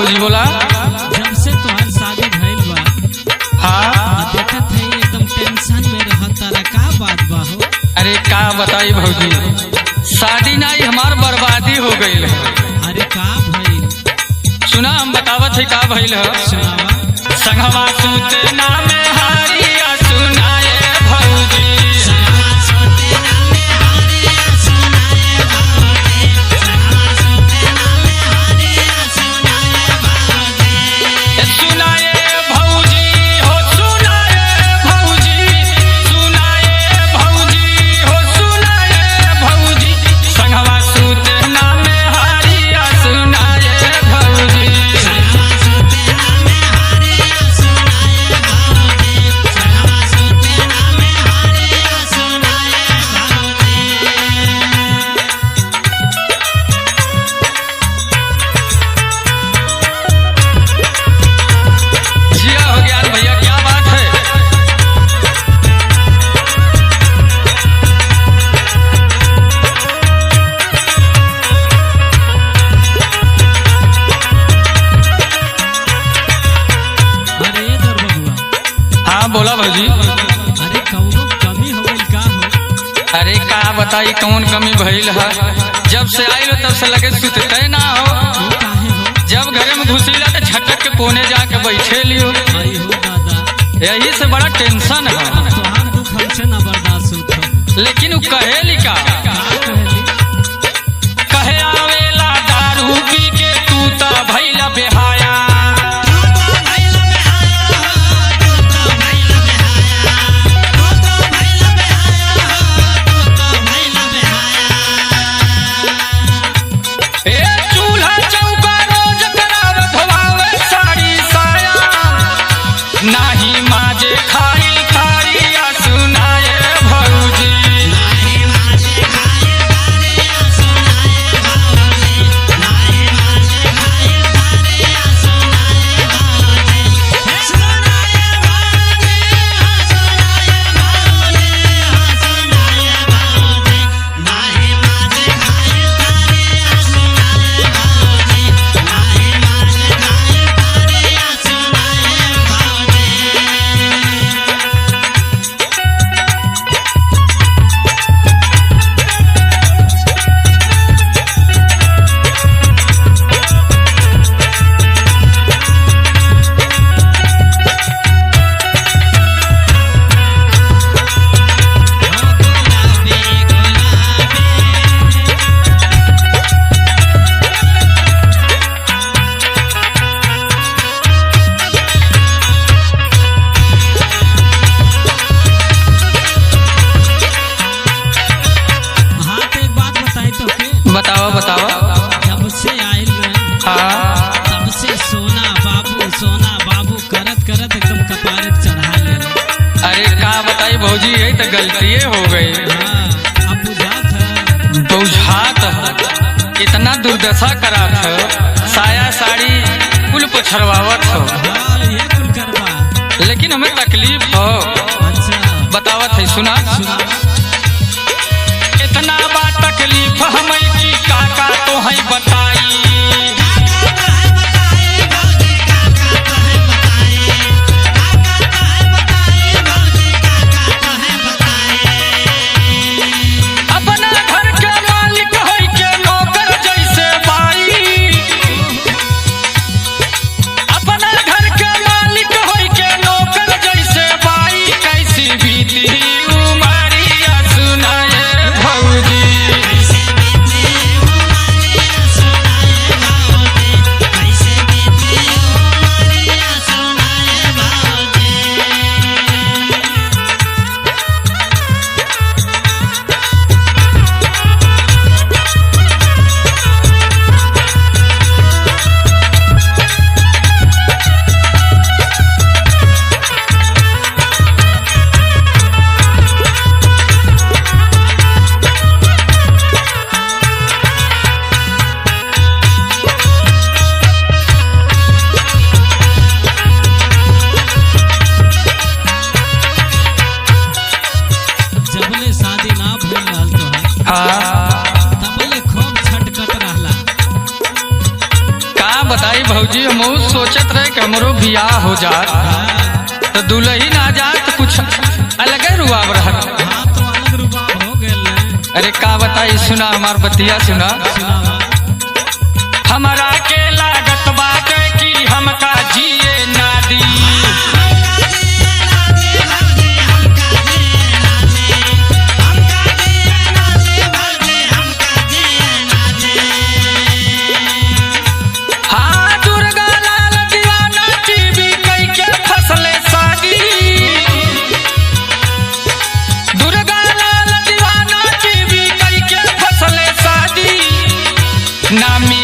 भौजी बोला। जब से तोहर शादी भइल बा हाँ देखत है एकदम टेंशन में रहत तारा, का बात बा हो? अरे का बताई भौजी, शादी नहीं हमार बर्बादी हो गई है। अरे का भइल? सुना हम बतावत है का भइल है। सुनावा। संगवा सूते ना में हारिया सुनाए भौजी, बोला भौजी। अरे कौनो कमी हो गई का हो? अरे का बताई कौन कमी भइल है, जब से आइल तब से लगे सुतते ना हो। वो काहे हो? जब घरे में घुसीला तो झटक के कोने जाके बैठे लियो। आई हो दादा, यही से बड़ा टेंशन है। तोहार दुख हमसे न बर्दाश्त होता। लेकिन वो कहेली का कहली? कहे आवेला दारू पी के तू ता भइला बेहाया, नाही माजे खाई थारिया सुनाए भौजी, नाही माजे खाई थारिया सुनाए भौजी, नाही माजे खाई थारिया सुनाए भौजी, सुनाए भौजी, सुनाए भौजी, सुनाए भौजी, नाही माजे खाई थारिया सुनाए भौजी, नाही माजे खाई थारिया सुनाए भौजी। बतावा बतावा। जब से आइल में हाँ तब से सोना बाबू करत करत एकदम कपारे चढ़ा ले। अरे का बताई भौजी, यही तो गलतिये हो गई। अब बुझात है इतना दुर्दशा करात है, साया साड़ी कुल पछरवावत हो। ये कुल करवा, लेकिन हमें तकलीफ हो। अच्छा बतावत है सुना। इतना बात तकलीफ हमें की काका तो है बताई, अपना घर के मालिक है के नौकर जैसे बाई, अपना घर के मालिक है के नौकर जैसे बाई, कैसी बीती उमरिया सुनाए भौजी, कैसी बीती बताई भौजी, हम सोचत रहे कि हमरो बियाह हो जात तो दुल्ही ना जात कुछ अलग रुआब रहत। हाँ तो अलग रुबाब हो गए। अरे का बताई, सुना हमार बतिया सुना। हमारा के लागत बाटे कि हमका जिए ना दी। हाँ दुर्गा लाल दीवाना टीवी कई के फसले शादी। दुर्गा लाल दीवाना टीवी कई के फसले शादी। नामी